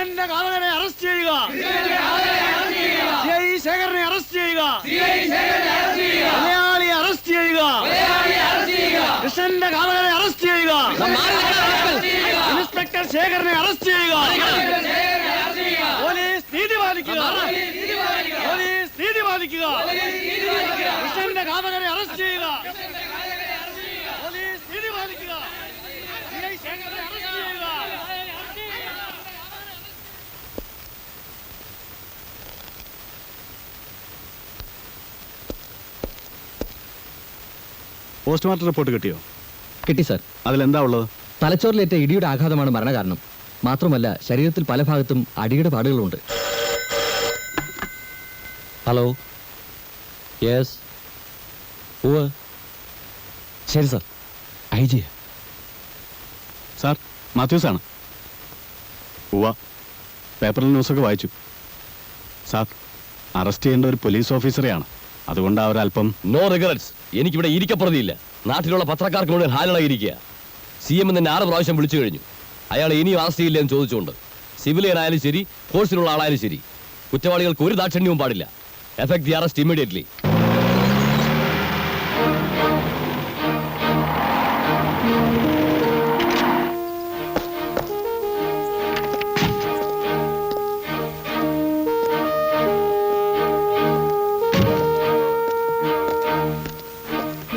കൃഷ്ണന്റെ കാവലനെ അറസ്റ്റ് ചെയ്യുക. CI ശേഖരനെ arrest ചെയ്യുക. മലയാളിയെ അറസ്റ്റ് ചെയ്യുക. കൃഷ്ണന്റെ കാവലനെ അറസ്റ്റ് ചെയ്യുക. ഇൻസ്പെക്ടർ ശേഖരനെ അറസ്റ്റ് ചെയ്യുക. പോലീസ് നീതി പാലിക്കുക. പോലീസ് നീതി പാലിക്കുക. കൃഷ്ണന്റെ കാവലനെ അറസ്റ്റ് ചെയ്യുക. പോലീസ് നീതി പാലിക്കുക. CI ശേഖരനെ അറസ്റ്റ് ചെയ്യുക. പോസ്റ്റ്മോർട്ടം റിപ്പോർട്ട് കിട്ടിയോ? കിട്ടി സാർ. അതിലെന്താ ഉള്ളത്? തലച്ചോറിലേറ്റ ഇടിയുടെ ആഘാതമാണ് മരണകാരണം. മാത്രമല്ല ശരീരത്തിൽ പല ഭാഗത്തും അടിയുടെ പാടുകളുണ്ട്. ഹലോ, യെസ്, ശരി സാർ. IG സാർ, മാത്യൂസ് ആണ്. പേപ്പറിൽ ന്യൂസൊക്കെ വായിച്ചു. സാർ, അറസ്റ്റ് ചെയ്യേണ്ട ഒരു പോലീസ് ഓഫീസറെയാണ്. അതുകൊണ്ട് അവരല്പം നോ റിഗ്രറ്റ്സ്. എനിക്കിവിടെ ഇരിക്കപ്പുറതിയില്ല. നാട്ടിലുള്ള പത്രക്കാർക്ക് മുഴുവൻ ഹാജരായിരിക്കുക. CM തന്നെ 6 പ്രാവശ്യം വിളിച്ചു കഴിഞ്ഞു. അയാൾ ഇനിയും അറസ്റ്റ് ചെയ്യില്ല എന്ന് ചോദിച്ചുകൊണ്ട്. സിവിലിയൻ ആയാലും ശരി, ഫോഴ്സിലുള്ള ആളായാലും ശരി, കുറ്റവാളികൾക്ക് ഒരു ദാക്ഷിണ്യവും പാടില്ല. Effect the arrest immediately.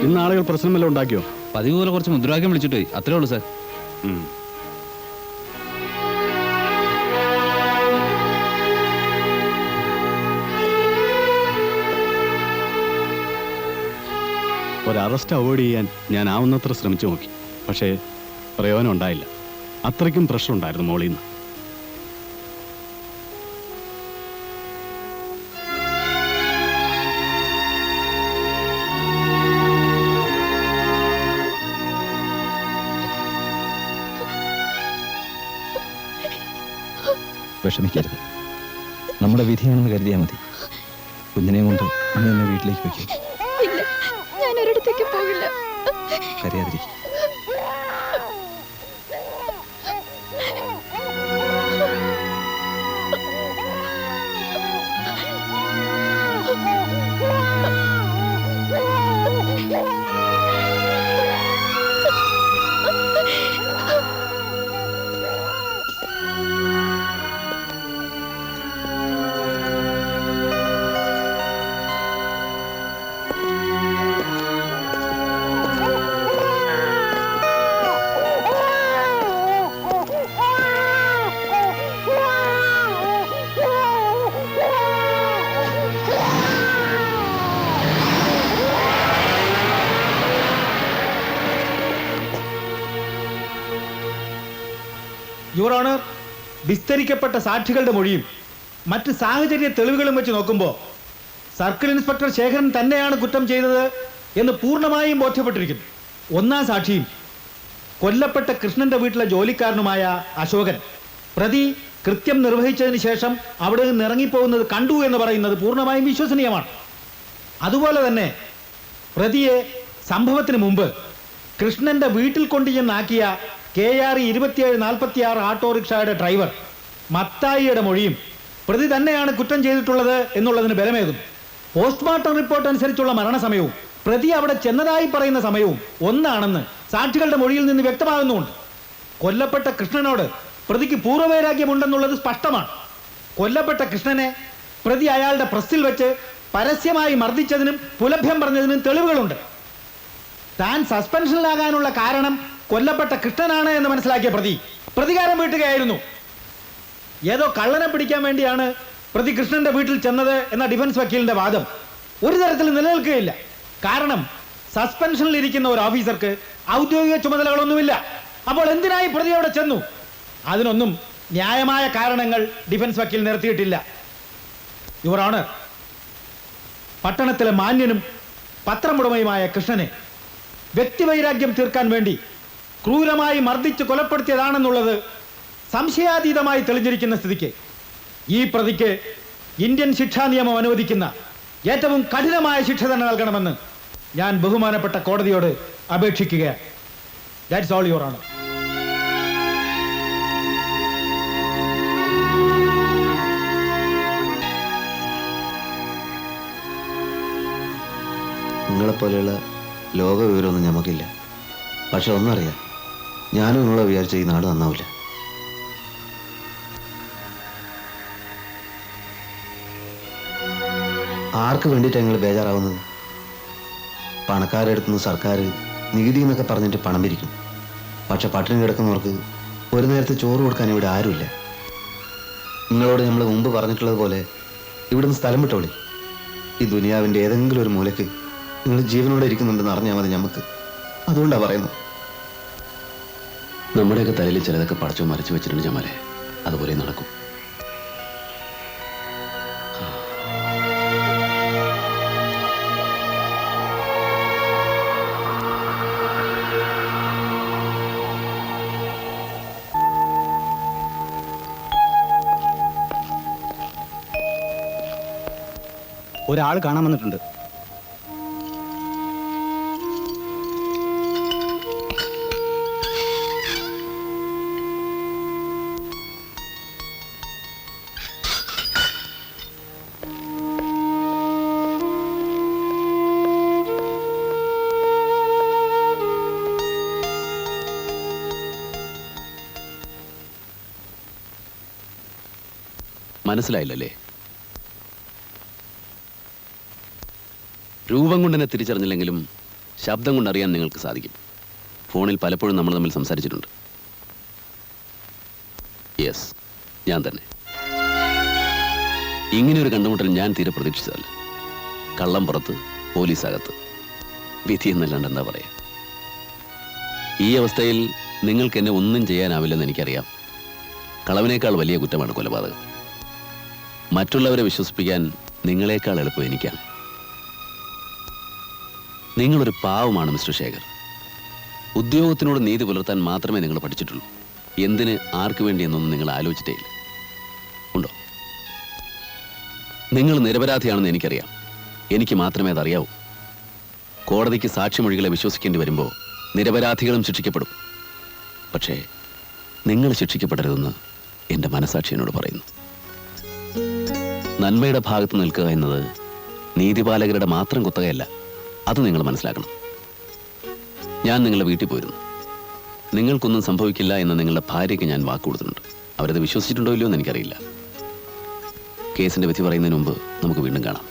ഇന്ന് ആളുകൾ പ്രശ്നം വല്ലതും ഉണ്ടാക്കിയോ? പതിവ് പോലെ കുറച്ച് മുദ്രാവാക്യം വിളിച്ചിട്ട് പോയി, അത്രേ ഉള്ളൂ സാർ. ഒരു അറസ്റ്റ് അവോയ്ഡ് ചെയ്യാൻ ഞാൻ ആവുന്നത്ര ശ്രമിച്ചു നോക്കി. പക്ഷേ പ്രയോജനം ഉണ്ടായില്ല. അത്രയ്ക്കും പ്രഷർ ഉണ്ടായിരുന്നു മോളിൽ നിന്ന്. വിഷമിക്കരുത്. നമ്മുടെ വിധിയാണെന്ന് കരുതിയാൽ മതി. കുഞ്ഞിനെയും കൊണ്ട് അന്ന് തന്നെ വീട്ടിലേക്ക് വയ്ക്കും. ഞാൻ ഒരിടത്തേക്ക് പോകില്ല. കരയാതിരിക്കും. യുവർ ഓണർ, വിസ്തരിക്കപ്പെട്ട സാക്ഷികളുടെ മൊഴിയും മറ്റ് സാഹചര്യ തെളിവുകളും വെച്ച് നോക്കുമ്പോൾ സർക്കിൾ ഇൻസ്പെക്ടർ ശേഖരൻ തന്നെയാണ് കുറ്റം ചെയ്തത് എന്ന് പൂർണ്ണമായും ബോധ്യപ്പെട്ടിരിക്കുന്നു. ഒന്നാം സാക്ഷിയും കൊല്ലപ്പെട്ട കൃഷ്ണന്റെ വീട്ടിലെ ജോലിക്കാരനുമായ അശോകൻ പ്രതി കൃത്യം നിർവഹിച്ചതിന് ശേഷം അവിടെ നിന്ന് ഇറങ്ങിപ്പോകുന്നത് കണ്ടു എന്ന് പറയുന്നത് പൂർണ്ണമായും വിശ്വസനീയമാണ്. അതുപോലെ തന്നെ പ്രതിയെ സംഭവത്തിന് മുമ്പ് കൃഷ്ണന്റെ വീട്ടിൽ കൊണ്ടുചെന്നാക്കിയ KR 2746 ഓട്ടോറിക്ഷയുടെ ഡ്രൈവർ മത്തായിയുടെ മൊഴിയും പ്രതി തന്നെയാണ് കുറ്റം ചെയ്തിട്ടുള്ളത് എന്നുള്ളതിന് ബലമേകും. പോസ്റ്റ്മോർട്ടം റിപ്പോർട്ട് അനുസരിച്ചുള്ള മരണസമയവും പ്രതി അവിടെ ചെന്നതായി പറയുന്ന സമയവും ഒന്നാണെന്ന് സാക്ഷികളുടെ മൊഴിയിൽ നിന്ന് വ്യക്തമാകുന്നുണ്ട്. കൊല്ലപ്പെട്ട കൃഷ്ണനോട് പ്രതിക്ക് പൂർവ്വവൈരാഗ്യമുണ്ടെന്നുള്ളത് സ്പഷ്ടമാണ്. കൊല്ലപ്പെട്ട കൃഷ്ണനെ പ്രതി അയാളുടെ പ്രസ്സിൽ വെച്ച് പരസ്യമായി മർദ്ദിച്ചതിനും പുലഭ്യം പറഞ്ഞതിനും തെളിവുകളുണ്ട്. താൻ സസ്പെൻഷനിലാകാനുള്ള കാരണം കൊല്ലപ്പെട്ട കൃഷ്ണനാണ് എന്ന് മനസ്സിലാക്കിയ പ്രതി പ്രതികാരം വീട്ടുകയായിരുന്നു. ഏതോ കള്ളനെ പിടിക്കാൻ വേണ്ടിയാണ് പ്രതി കൃഷ്ണന്റെ വീട്ടിൽ ചെന്നത് എന്ന ഡിഫൻസ് വക്കീലിന്റെ വാദം ഒരു തരത്തിൽ നിലനിൽക്കുകയില്ല. കാരണം സസ്പെൻഷനിൽ ഇരിക്കുന്ന ഒരു ഓഫീസർക്ക് ഔദ്യോഗിക ചുമതലകളൊന്നുമില്ല. അപ്പോൾ എന്തിനായി പ്രതി അവിടെ ചെന്നു? അതിനൊന്നും ന്യായമായ കാരണങ്ങൾ ഡിഫൻസ് വക്കീൽ നിരത്തിയിട്ടില്ല. യുവർ ഓണർ, പട്ടണത്തിലെ മാന്യനും പത്രമുടമയുമായ കൃഷ്ണനെ വ്യക്തിവൈരാഗ്യം തീർക്കാൻ വേണ്ടി ക്രൂരമായി മർദ്ദിച്ച് കൊലപ്പെടുത്തിയതാണെന്നുള്ളത് സംശയാതീതമായി തെളിഞ്ഞിരിക്കുന്ന സ്ഥിതിക്ക് ഈ പ്രതിക്ക് ഇന്ത്യൻ ശിക്ഷാ നിയമം അനുവദിക്കുന്ന ഏറ്റവും കഠിനമായ ശിക്ഷ തന്നെ നൽകണമെന്ന് ഞാൻ ബഹുമാനപ്പെട്ട കോടതിയോട് അപേക്ഷിക്കുകയാണ്. That's all your honour. നിങ്ങളെപ്പോലെയുള്ള ലോക വിവരമൊന്നും നമുക്കില്ല. പക്ഷെ ഒന്നറിയാം, ഞാനും നിങ്ങളെ വിചാരിച്ച ഈ നാട് നന്നാവില്ല. ആർക്ക് വേണ്ടിയിട്ടാണ് നിങ്ങൾ ബേജാറാവുന്നത്? പണക്കാരെടുത്തുനിന്ന് സർക്കാർ നികുതി എന്നൊക്കെ പറഞ്ഞിട്ട് പണം പിരിക്കും. പക്ഷെ പട്ടിണി കിടക്കുന്നവർക്ക് ഒരു നേരത്തെ ചോറ് കൊടുക്കാൻ ഇവിടെ ആരുമില്ല. നിങ്ങളോട് നമ്മൾ മുമ്പ് പറഞ്ഞിട്ടുള്ളത് പോലെ ഇവിടുന്ന് സ്ഥലം വിട്ടോളി. ഈ ദുനിയാവിൻ്റെ ഏതെങ്കിലും ഒരു മൂലയ്ക്ക് നിങ്ങൾ ജീവനോടെ ഇരിക്കുന്നുണ്ടെന്ന് അറിഞ്ഞാൽ മതി നമുക്ക്. അതുകൊണ്ടാണ് പറയുന്നത്. നമ്മുടെയൊക്കെ തലയിൽ ചിലതൊക്കെ പടച്ചോ മരച്ചു വെച്ചിട്ടുണ്ട് ജമാലെ. അതുപോലെ നടക്കും. ഒരാൾ കാണാൻ വന്നിട്ടുണ്ട്. മനസ്സിലായില്ലല്ലേ? രൂപം കൊണ്ട് എന്നെ തിരിച്ചറിഞ്ഞില്ലെങ്കിലും ശബ്ദം കൊണ്ടറിയാൻ നിങ്ങൾക്ക് സാധിക്കും. ഫോണിൽ പലപ്പോഴും നമ്മൾ തമ്മിൽ സംസാരിച്ചിട്ടുണ്ട്. യെസ്, ഞാൻ തന്നെ. ഇങ്ങനെയൊരു കണ്ടുമുട്ടൽ ഞാൻ തീരെ പ്രതീക്ഷിച്ചതല്ല. കള്ളം പുറത്ത്, പോലീസകത്ത്, വിധി എന്നല്ലാണ്ട് എന്താ പറയാ. ഈ അവസ്ഥയിൽ നിങ്ങൾക്ക് എന്നെ ഒന്നും ചെയ്യാനാവില്ലെന്ന് എനിക്കറിയാം. കളവിനേക്കാൾ വലിയ കുറ്റമാണ് കൊലപാതകം. മറ്റുള്ളവരെ വിശ്വസിപ്പിക്കാൻ നിങ്ങളെക്കാൾ എളുപ്പം എനിക്കാണ്. നിങ്ങളൊരു പാവമാണ് മിസ്റ്റർ ശേഖർ. ഉദ്യോഗത്തിനോട് നീതി പുലർത്താൻ മാത്രമേ നിങ്ങൾ പഠിച്ചിട്ടുള്ളൂ. എന്തിന്, ആർക്ക് വേണ്ടി എന്നൊന്നും നിങ്ങൾ ആലോചിച്ചിട്ടേയില്ല. ഉണ്ടോ? നിങ്ങൾ നിരപരാധിയാണെന്ന് എനിക്കറിയാം. എനിക്ക് മാത്രമേ അതറിയാവൂ. കോടതിക്ക് സാക്ഷിമൊഴികളെ വിശ്വസിക്കേണ്ടി വരുമ്പോൾ നിരപരാധികളും ശിക്ഷിക്കപ്പെടും. പക്ഷേ നിങ്ങൾ ശിക്ഷിക്കപ്പെടരുതെന്ന് എൻ്റെ മനസാക്ഷി എന്നോട് പറയുന്നു. നന്മയുടെ ഭാഗത്ത് നിൽക്കുക എന്നത് നീതിപാലകരുടെ മാത്രം കുത്തകയല്ല. അത് നിങ്ങൾ മനസ്സിലാക്കണം. ഞാൻ നിങ്ങളുടെ വീട്ടിൽ പോയിരുന്നു. നിങ്ങൾക്കൊന്നും സംഭവിക്കില്ല എന്ന് നിങ്ങളുടെ ഭാര്യയ്ക്ക് ഞാൻ വാക്ക് കൊടുത്തിട്ടുണ്ട്. അവരത് വിശ്വസിച്ചിട്ടുണ്ടോ ഇല്ലയോ എന്ന് എനിക്കറിയില്ല. കേസിന്റെ വിധി പറയുന്നതിന് മുമ്പ് നമുക്ക് വീണ്ടും കാണാം.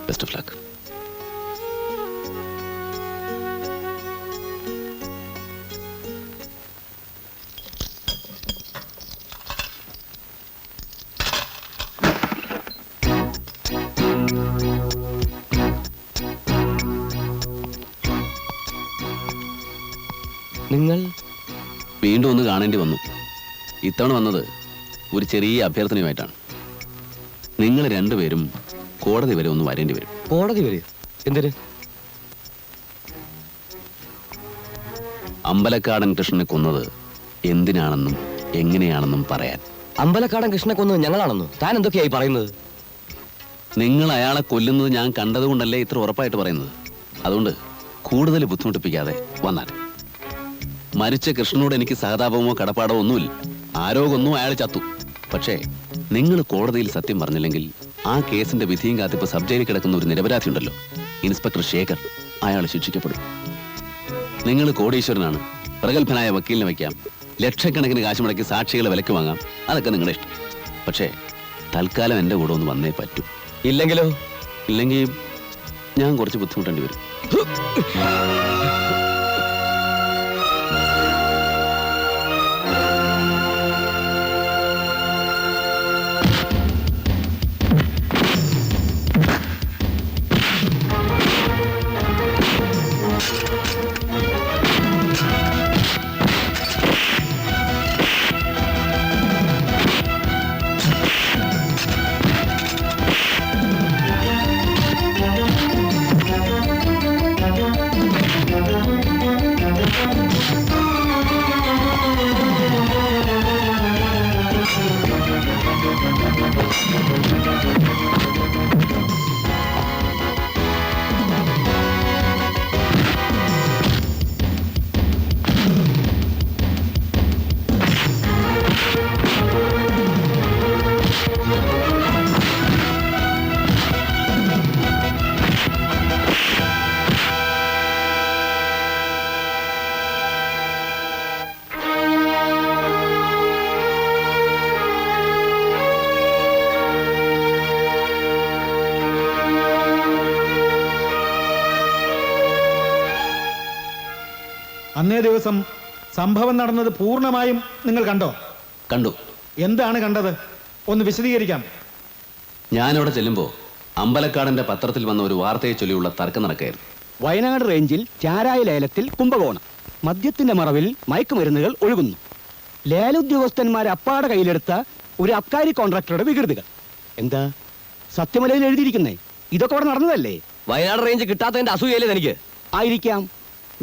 Best of luck. നിങ്ങൾ വീണ്ടും ഒന്ന് കാണേണ്ടി വന്നു. ഇത്തവണ വന്നത് ഒരു ചെറിയ അഭ്യർത്ഥനയുമായിട്ടാണ്. നിങ്ങൾ രണ്ടുപേരും കോടതി വരെ ഒന്ന് വരേണ്ടി വരും. കോടതി വരെ? എന്തിന്? അമ്പലക്കാടൻ കൃഷ്ണനെ കൊന്നത് എന്തിനാണെന്നും എങ്ങനെയാണെന്നും പറയാൻ. അമ്പലക്കാടൻ കൃഷ്ണനെ കൊന്നത് ഞങ്ങളാണെന്നോ? താൻ എന്തൊക്കെയായി പറയുന്നത്? നിങ്ങൾ അയാളെ കൊല്ലുന്നത് ഞാൻ കണ്ടതുകൊണ്ടല്ലേ ഇത്ര ഉറപ്പായിട്ട് പറയുന്നത്. അതുകൊണ്ട് കൂടുതൽ ബുദ്ധിമുട്ടിപ്പിക്കാതെ വന്നാൽ. മരിച്ച കൃഷ്ണനോട് എനിക്ക് സഹതാപമോ കടപ്പാടോ ഒന്നുമില്ല. ആരോ കൊന്നു, അയാൾ ചത്തു. പക്ഷേ നിങ്ങൾ കോടതിയിൽ സത്യം പറഞ്ഞില്ലെങ്കിൽ ആ കേസിന്റെ വിധിയും കാത്തിപ്പോ സബ് ജയിലിൽ കിടക്കുന്ന ഒരു നിരപരാധി ഉണ്ടല്ലോ, ഇൻസ്പെക്ടർ ശേഖർ, അയാൾ ശിക്ഷിക്കപ്പെടും. നിങ്ങൾ കോടീശ്വരനാണ്. പ്രഗത്ഭനായ വക്കീലിനെ വയ്ക്കാം. ലക്ഷക്കണക്കിന് കാശ് മുടക്കി സാക്ഷികളെ വിലക്ക് വാങ്ങാം. അതൊക്കെ നിങ്ങളുടെ ഇഷ്ടം. പക്ഷേ തൽക്കാലം എൻ്റെ കൂടെ ഒന്ന് വന്നേ പറ്റൂ. ഇല്ലെങ്കിലോ? ഇല്ലെങ്കിൽ ഞാൻ കുറച്ച് ബുദ്ധിമുട്ടേണ്ടി വരും. അന്നേ ദിവസം സംഭവം നടന്നത് പൂർണ്ണമായും നിങ്ങൾ കണ്ടോ? കണ്ടു. എന്താണ് കണ്ടത്? ഒന്ന് വിശദീകരിക്കാം. ഞാനവിടെ ചെല്ലുമ്പോൾ അമ്പലക്കാടന്റെ പത്രത്തിൽ വന്ന ഒരു വാർത്തയെ ചൊല്ലിയുള്ള തർക്കം നടക്കുകയായിരുന്നു. വയനാട് റേഞ്ചിൽ ചാരായ ലേലത്തിൽ കുംഭകോണം, മദ്യത്തിന്റെ മറവിൽ മയക്കുമരുന്നുകൾ ഒഴുകുന്നു, ലേലോദ്യോഗസ്ഥന്മാർ അപ്പാടെ കയ്യിലെടുത്ത ഒരു അബ്കാരി കോൺട്രാക്ടറുടെ വികൃതികൾ. എന്താ സത്യമലയിൽ എഴുതിയിരിക്കുന്നേ? ഇതൊക്കെ അവിടെ നടന്നതല്ലേ? വയനാട് റേഞ്ച് കിട്ടാത്തതിന്റെ അസൂയല്ലേ തനിക്ക്? ആയിരിക്കാം.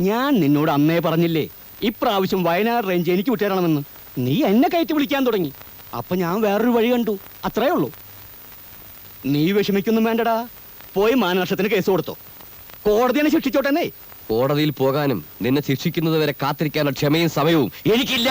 ഞാൻ നിന്നോട് അന്നേ പറഞ്ഞില്ലേ ഇപ്രാവശ്യം വയനാട് റേഞ്ച് എനിക്ക് വിട്ടുതരണമെന്ന്. നീ എന്നെ കയറ്റി വിളിക്കാൻ തുടങ്ങി. അപ്പൊ ഞാൻ വേറൊരു വഴി കണ്ടു, അത്രേ ഉള്ളൂ. നീ വിഷമിക്കൊന്നും വേണ്ടടാ. പോയി മാനനഷ്ടത്തിന് കേസ് കൊടുത്തോ. കോടതിയെ ശിക്ഷിച്ചോട്ടെന്നേ. കോടതിയിൽ പോകാനും നിന്നെ ശിക്ഷിക്കുന്നത് വരെ കാത്തിരിക്കാനുള്ള ക്ഷമയും സമയവും എനിക്കില്ല.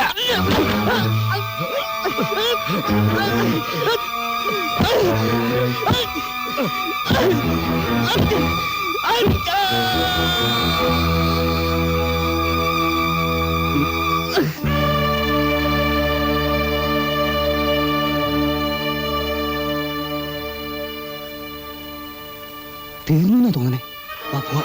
തീർന്നു തോന്നണേ. വാ പോവാ.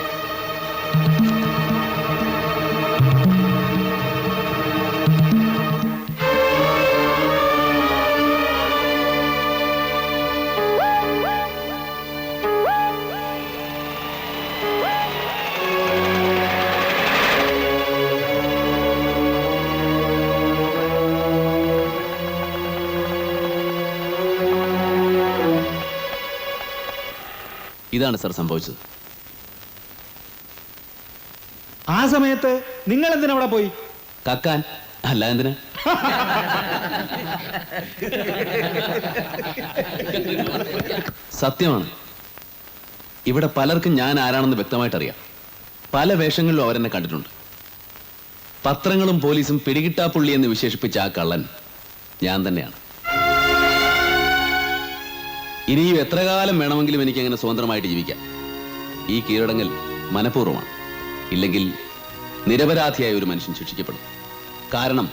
ഇതാണ് സർ സംഭവിച്ചത്. ആ സമയത്ത് നിങ്ങൾ എന്തിനാ അവിടെ പോയി? കക്കാൻ, അല്ല എന്തിനാ? സത്യമാണ്. ഇവിടെ പലർക്കും ഞാൻ ആരാണെന്ന് വ്യക്തമായിട്ട് അറിയാം. പല വേഷങ്ങളിലും അവരെന്നെ കണ്ടിട്ടുണ്ട്. പത്രങ്ങളും പോലീസും പിടികിട്ടാപ്പുള്ളി എന്ന് വിശേഷിപ്പിച്ച ആ കള്ളൻ ഞാൻ തന്നെയാണ്. ഇനിയും എത്ര കാലം വേണമെങ്കിലും എനിക്ക് അങ്ങനെ സ്വതന്ത്രമായിട്ട് ജീവിക്കാം. ഈ കീഴടങ്ങൽ മനഃപൂർവ്വമാണ്. ഇല്ലെങ്കിൽ നിരപരാധിയായ ഒരു മനുഷ്യൻ ശിക്ഷിക്കപ്പെടും. കാരണം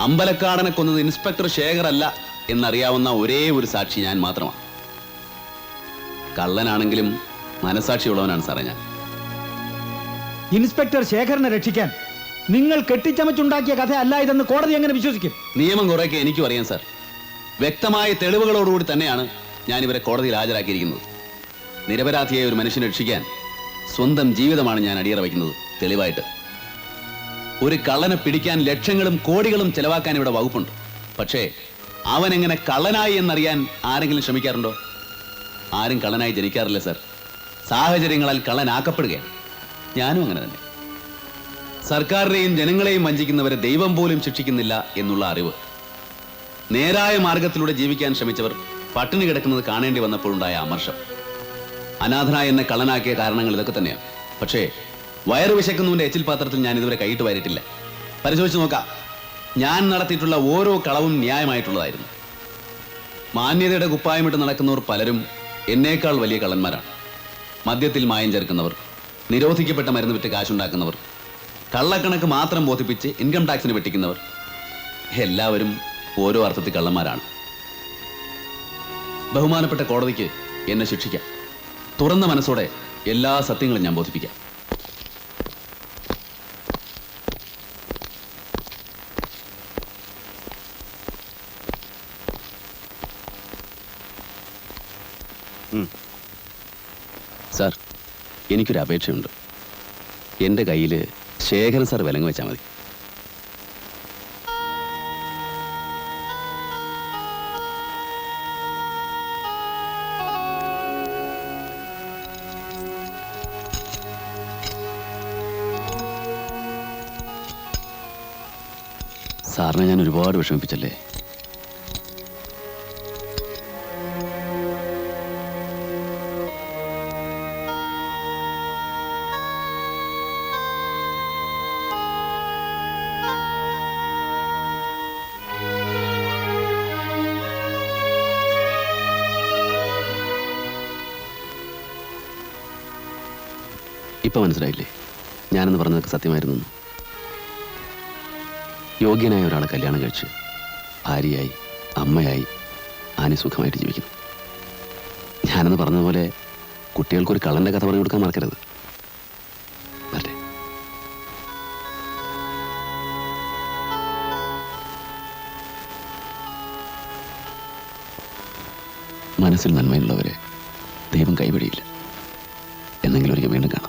അമ്പലക്കാടനെ കൊന്നത് ഇൻസ്പെക്ടർ ശേഖർ അല്ല എന്നറിയാവുന്ന ഒരേ ഒരു സാക്ഷി ഞാൻ മാത്രമാണ്. കള്ളനാണെങ്കിലും മനസാക്ഷിയുള്ളവനാണ് സാറേ ഞാൻ. ഇൻസ്പെക്ടർ ശേഖരനെ രക്ഷിക്കാൻ നിങ്ങൾ കെട്ടിച്ചമച്ചുണ്ടാക്കിയ കഥ അല്ല ഇതെന്ന് കോടതി എങ്ങനെ വിശ്വസിക്കും? നിയമം കുറേയൊക്കെ എനിക്കും അറിയാം സാർ. വ്യക്തമായ തെളിവുകളോടുകൂടി തന്നെയാണ് ഞാൻ ഇവരെ കോടതിയിൽ ഹാജരാക്കിയിരിക്കുന്നത്. നിരപരാധിയായ ഒരു മനുഷ്യനെ രക്ഷിക്കാൻ സ്വന്തം ജീവിതമാണ് ഞാൻ അടിയറ വയ്ക്കുന്നത് തെളിവായിട്ട്. ഒരു കള്ളനെ പിടിക്കാൻ ലക്ഷങ്ങളും കോടികളും ചെലവാക്കാൻ ഇവിടെ വകുപ്പുണ്ട്. പക്ഷേ അവൻ എങ്ങനെ കള്ളനായി എന്നറിയാൻ ആരെങ്കിലും ശ്രമിക്കാറുണ്ടോ? ആരും കള്ളനായി ജനിക്കാറില്ല സാർ. സാഹചര്യങ്ങളാൽ കള്ളനാക്കപ്പെടുകയാണ്. ഞാനും അങ്ങനെ തന്നെ. സർക്കാരിനെയും ജനങ്ങളെയും വഞ്ചിക്കുന്നവരെ ദൈവം പോലും ശിക്ഷിക്കുന്നില്ല എന്നുള്ള അറിവ്. നേരായ മാർഗത്തിലൂടെ ജീവിക്കാൻ ശ്രമിച്ചവർ പട്ടിണി കിടക്കുന്നത് കാണേണ്ടി വന്നപ്പോഴുണ്ടായ അമർഷം. അനാഥനായ എന്നെ കള്ളനാക്കിയ കാരണങ്ങൾ ഇതൊക്കെ തന്നെയാണ്. പക്ഷേ വയറ് വിശക്കുന്നവന്റെ എച്ചിൽ പാത്രത്തിൽ ഞാൻ ഇതുവരെ കൈയിട്ട് വാരിയിട്ടില്ല. പരിശോധിച്ച് നോക്കാം. ഞാൻ നടത്തിയിട്ടുള്ള ഓരോ കളവും ന്യായമായിട്ടുള്ളതായിരുന്നു. മാന്യതയുടെ കുപ്പായമിട്ട് നടക്കുന്നവർ പലരും എന്നേക്കാൾ വലിയ കള്ളന്മാരാണ്. മദ്യത്തിൽ മായം ചേർക്കുന്നവർ, നിരോധിക്കപ്പെട്ട മരുന്ന് വിറ്റ് കാശുണ്ടാക്കുന്നവർ, കള്ളക്കണക്ക് മാത്രം ബോധിപ്പിച്ച് ഇൻകം ടാക്സിന് വെട്ടിക്കുന്നവർ, എല്ലാവരും ഓരോ അർത്ഥത്തിൽ കള്ളന്മാരാണ്. ബഹുമാനപ്പെട്ട കോടതിക്ക് എന്നെ ശിക്ഷിക്കാം. തുറന്ന മനസ്സോടെ എല്ലാ സത്യങ്ങളും ഞാൻ ബോധിപ്പിക്കാം. സാർ, എനിക്കൊരു അപേക്ഷയുണ്ട്. എൻ്റെ കയ്യിൽ ശേഖരൻ സാർ വിലങ്ങ് വെച്ചാൽ മതി. സാറിനെ ഞാൻ ഒരുപാട് വിഷമിപ്പിച്ചല്ലേ? ഇപ്പൊ മനസ്സിലായില്ലേ ഞാനെന്ന് പറഞ്ഞതൊക്കെ സത്യമായിരുന്നു? യോഗ്യനായ ഒരാളെ കല്യാണം കഴിച്ച് ഭാര്യയായി അമ്മയായി ആനി സുഖമായിട്ട് ജീവിക്കുന്നു. ഞാനെന്ന് പറഞ്ഞതുപോലെ കുട്ടികൾക്കൊരു കള്ളന്റെ കഥ പറഞ്ഞു കൊടുക്കാൻ മറക്കരുത്. വരട്ടെ. മനസ്സിൽ നന്മയുള്ളവരെ ദൈവം കൈവിടിയില്ല. എന്നെങ്കിലും ഒരിക്കൽ വീണ്ടും കാണാം.